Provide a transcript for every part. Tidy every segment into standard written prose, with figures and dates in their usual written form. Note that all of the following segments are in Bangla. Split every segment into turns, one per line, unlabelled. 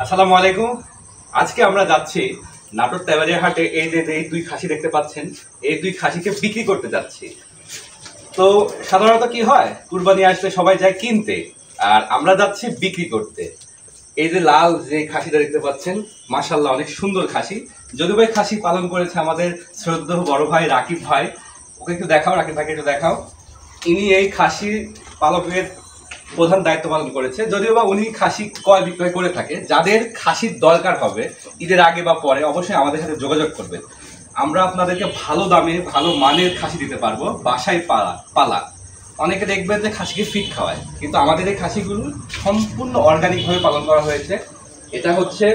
আসসালামু আলাইকুম। আজকে আমরা যাচ্ছি নাটোর তেবাড়িয়া হাটে। এই যে দুই খাসি দেখতে পাচ্ছেন, এই দুই খাসিকে বিক্রি করতে যাচ্ছি। তো সাধারণত কি হয়, কুরবানি আসলে সবাই যায় কিনতে, আর আমরা যাচ্ছি বিক্রি করতে। এই যে লাল যে খাসিটা দেখতে পাচ্ছেন, মাশাআল্লাহ অনেক সুন্দর খাসি। যদু ভাই খাসি পালন করেছে আমাদের শ্রদ্ধেয় বড় ভাই রাকিব ভাই। ওকে একটু দেখাও, রাকিব ভাইকে একটু দেখাও। ইনি এই খাসি পালকের প্রধান দায়িত্ব পালন করেছে। যদিও বা উনি খাসি ক্রয় বিক্রয় করে থাকে। যাদের খাসির দরকার হবে ঈদের আগে বা পরে, অবশ্যই আমাদের সাথে যোগাযোগ করবেন। আমরা আপনাদেরকে ভালো দামে ভালো মানের খাসি দিতে পারবো, বাসায় পালা। অনেকে দেখবেন যে খাসিকে ফিট খাওয়ায়, কিন্তু আমাদের এই খাসিগুলো সম্পূর্ণ অর্গানিকভাবে পালন করা হয়েছে। এটা হচ্ছে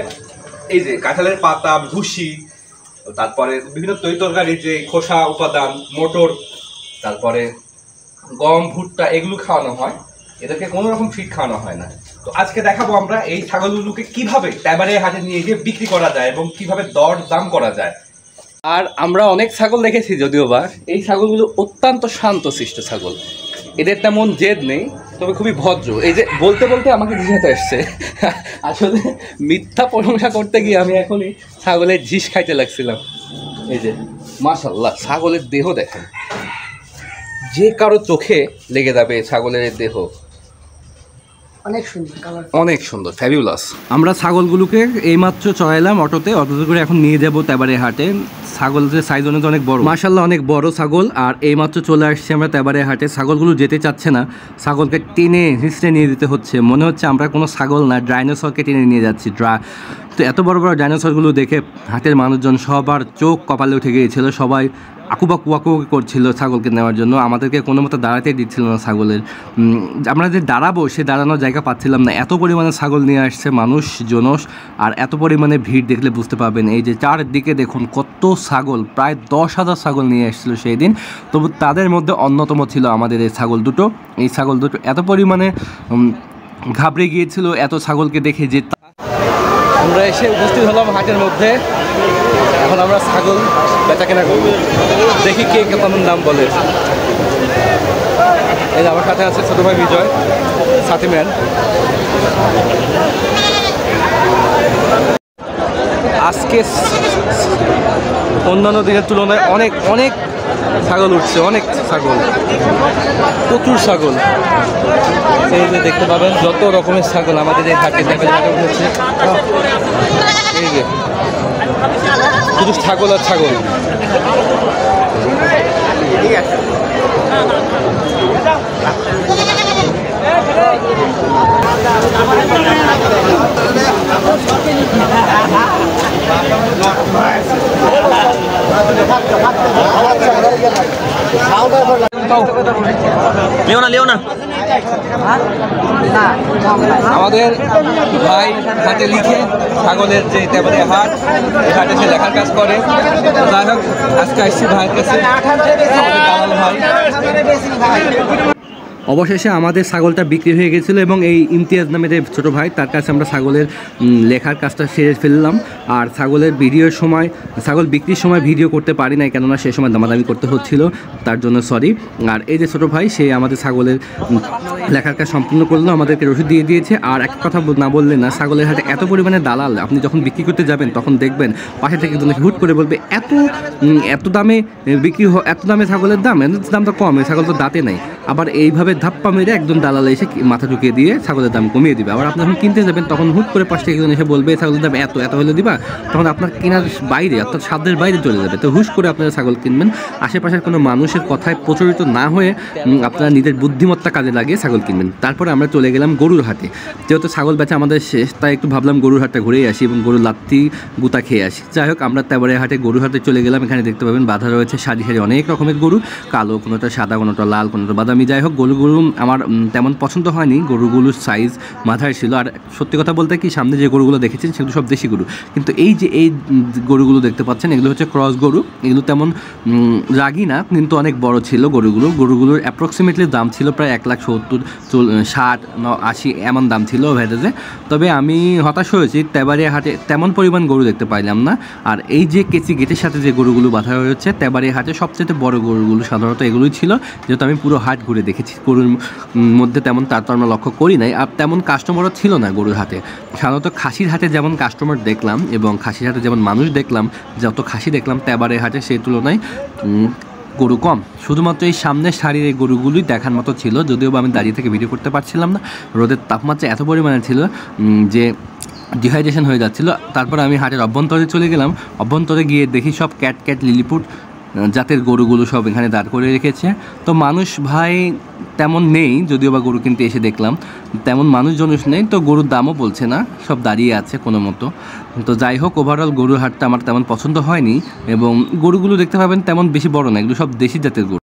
এই যে কাঁঠালের পাতা, ভুসি, তারপরে বিভিন্ন তরিতরকারির যে খোসা উপাদান, মোটর, তারপরে গম, ভুট্টা, এগুলো খাওয়ানো হয়। এদেরকে কোনো রকম ফিড খাওয়ানো হয় না। তো আজকে দেখাবো আমরা এই ছাগলগুলোকে কিভাবে তেবাড়িয়া হাটে নিয়ে গিয়ে বিক্রি করা যায় এবং কিভাবে দর দাম করা যায়। আর আমরা অনেক ছাগল দেখেছি, যদিও বা এই ছাগলগুলো অত্যন্ত শান্তশিষ্ট ছাগল। এদের তেমন জেদ নেই, তবে খুবই ভদ্র। এই যে বলতে বলতে আমাকে জিঝাতে আসছে। আসলে মিথ্যা প্রশংসা করতে গিয়ে আমি এখনই ছাগলের ঝিস খাইতে লাগছিলাম। এই যে মাশাআল্লাহ, ছাগলের দেহ দেখেন, যে কারো চোখে লেগে যাবে ছাগলের দেহ। অনেক সুন্দর, ফ্যাবিউলাস। আমরা ছাগলগুলোকে এইমাত্র চড়াইলাম অটোতে করে এখন নিয়ে যাবো তেবাড়িয়া হাটে। ছাগলের সাইজ অনুযায়ী অনেক বড়, মাশাআল্লাহ অনেক বড় ছাগল। আর এইমাত্র চলে আসছি আমরা তেবাড়িয়া হাটে। ছাগলগুলো যেতে চাচ্ছে না, ছাগলকে টেনে হিঁচড়ে নিয়ে যেতে হচ্ছে। মনে হচ্ছে আমরা কোনো ছাগল না, ডাইনোসরকে টেনে নিয়ে যাচ্ছি। তো এত বড় বড় ডাইনোসরগুলো দেখে হাটের মানুষজন সবার চোখ কপালে উঠে গিয়েছিল। সবাই আকুবাকু করছিল ছাগলকে নেওয়ার জন্য। আমাদেরকে কোনো মতো দাঁড়াতে দিচ্ছিল না ছাগলের। আমরা যে দাঁড়াবো সে দাঁড়ানোর জায়গা পাচ্ছিলাম না, এত পরিমাণে ছাগল নিয়ে আসছে মানুষ জনস। আর এত পরিমাণে ভিড় দেখলে বুঝতে পারবেন। এই যে চারদিকে দেখুন কত ছাগল, প্রায় 10,000 ছাগল নিয়ে এসেছিল সেই দিন। তবু তাদের মধ্যে অন্যতম ছিল আমাদের এই ছাগল দুটো। এই ছাগল দুটো এত পরিমাণে ঘাবড়ে গিয়েছিল এত ছাগলকে দেখে যে আমরা এসে উপস্থিত হলাম হাটের মধ্যে। এখন আমরা ছাগল বেচা কেনা করবো, দেখি কে কেমন দাম বলে। এই যে আমার সাথে আছে ছোটো ভাই বিজয়, সাথী ম্যান। আজকে অন্যান্য দিনের তুলনায় অনেক অনেক ছাগল উঠছে, অনেক ছাগল, প্রচুর ছাগল। এই যে দেখতে পাবেন যত রকমের ছাগল আমাদের এই হাটে উঠেছে। এই যে শুধু ছাগল আর ছাগল। লিও না আমাদের ভাই হাতে লিখে ছাগলের যে তেবাড়িয়া হাট, এই হাটে সে লেখার কাজ করে। যাই হোক, আজকে আসছি ভাইয়ের কাছে, ভাই। অবশেষে আমাদের ছাগলটা বিক্রি হয়ে গেছিলো এবং এই ইমতিয়াজ নামের যে ছোটো ভাই, তার কাছে আমরা ছাগলের লেখার কাজটা সেরে ফেললাম। আর ছাগলের ভিডিওর সময়, ছাগল বিক্রির সময় ভিডিও করতে পারি নাই, কেননা সে সময় দামাদামি করতে হচ্ছিল, তার জন্য সরি। আর এই যে ছোটো ভাই, সে আমাদের ছাগলের লেখার কাজ সম্পূর্ণ করলো, আমাদেরকে রসিদ দিয়ে দিয়েছে। আর এক কথা না বললে না, ছাগলের হাটে এত পরিমাণে দালাল। আপনি যখন বিক্রি করতে যাবেন তখন দেখবেন পাশে থেকে হুট করে বলবে এত দামে বিক্রি, এত দামে ছাগলের দাম, দাম তো কম, ছাগল তো দাঁতে নাই। আবার এইভাবে ধাপ্পা মেরে একদম দালালে এসে মাথা ঢুকিয়ে দিয়ে ছাগলের দাম কমিয়ে দিবে। আবার আপনি যখন কিনতে যাবেন তখন হুট করে পাশ থেকে এসে বলবে ছাগলের দাম এত হলে দিবা, তখন আপনার কেনার বাইরে, অর্থাৎ সাধ্যের বাইরে চলে যাবে। তো হুশ করে আপনারা ছাগল কিনবেন, আশেপাশের কোনো মানুষের কথায় প্রচলিত না হয়ে আপনারা নিজের বুদ্ধিমত্তা কাজে লাগিয়ে ছাগল কিনবেন। তারপরে আমরা চলে গেলাম গরুর হাটে। যেহেতু ছাগল বেচা আমাদের শেষ, তাই একটু ভাবলাম গরুর হাটটা ঘুরেই আসি এবং গরুর লাত্তি গুতা খেয়ে আসি। যাই হোক, আমরা তেবাড়িয়া হাটে গরুর হাটে চলে গেলাম। এখানে দেখতে পাবেন বাঁধা রয়েছে সারি সারি অনেক রকমের গরু, কালো, কোনোটা সাদা, কোনোটা লাল, কোনোটা বাদামি। যাই হোক, গরুগুলো আমার তেমন পছন্দ হয়নি। গরুগুলোর সাইজ মাথায় ছিল। আর সত্যি কথা বলতে কি, সামনে যে গরুগুলো দেখেছেন সেগুলো সব দেশি গরু, কিন্তু এই যে এই গরুগুলো দেখতে পাচ্ছেন এগুলো হচ্ছে ক্রস গরু। এগুলো তেমন রাগি না, কিন্তু অনেক বড় ছিল গরুগুলোর অ্যাপ্রক্সিমেটলি দাম ছিল প্রায় 1,70,000, 60, 80 এমন দাম ছিল ভ্যাটেজে। তবে আমি হতাশ হয়েছি, তেবাড়িয়া হাটে তেমন পরিমাণ গরু দেখতে পাইলাম না। আর এই যে কেচি গেটের সাথে যে গরুগুলো বাঁধা হয়েছে, তেবাড়িয়া হাটে সবচেয়ে বড় গরুগুলো সাধারণত এগুলোই ছিল, যেহেতু আমি পুরো হাট ঘুরে দেখেছি। গরুর মধ্যে তেমন তারতম্য লক্ষ্য করি নাই, আর তেমন কাস্টমারও ছিল না গরুর হাটে। সাধারণত খাসির হাটে যেমন কাস্টমার দেখলাম এবং খাসির হাটে যেমন মানুষ দেখলাম, যত খাসি দেখলাম তেবারের হাটে সেই তুলনায় গরু কম। শুধুমাত্র এই সামনের সারির এই গরুগুলোই দেখার মতো ছিল, যদিও বা আমি দাঁড়িয়ে থেকে ভিডিও করতে পারছিলাম না, রোদের তাপমাত্রা এত পরিমাণে ছিল যে ডিহাইড্রেশন হয়ে যাচ্ছিল। তারপর আমি হাটের অভ্যন্তরে চলে গেলাম। অভ্যন্তরে গিয়ে দেখি সব ক্যাট লিলিপুট জাতের গরুগুলো সব এখানে দাঁড় করে রেখেছে। তো মানুষ ভাই তেমন নেই, যদিও বা গরু কিনতে এসে দেখলাম তেমন মানুষজন নেই, তো গরুর দামও বলছে না, সব দাঁড়িয়ে আছে কোনো মতো। তো যাই হোক, ওভারঅল গরুর হাটটা আমার তেমন পছন্দ হয়নি এবং গরুগুলো দেখতে পাবেন তেমন বেশি বড় না, এগুলো সব দেশি জাতের গরু।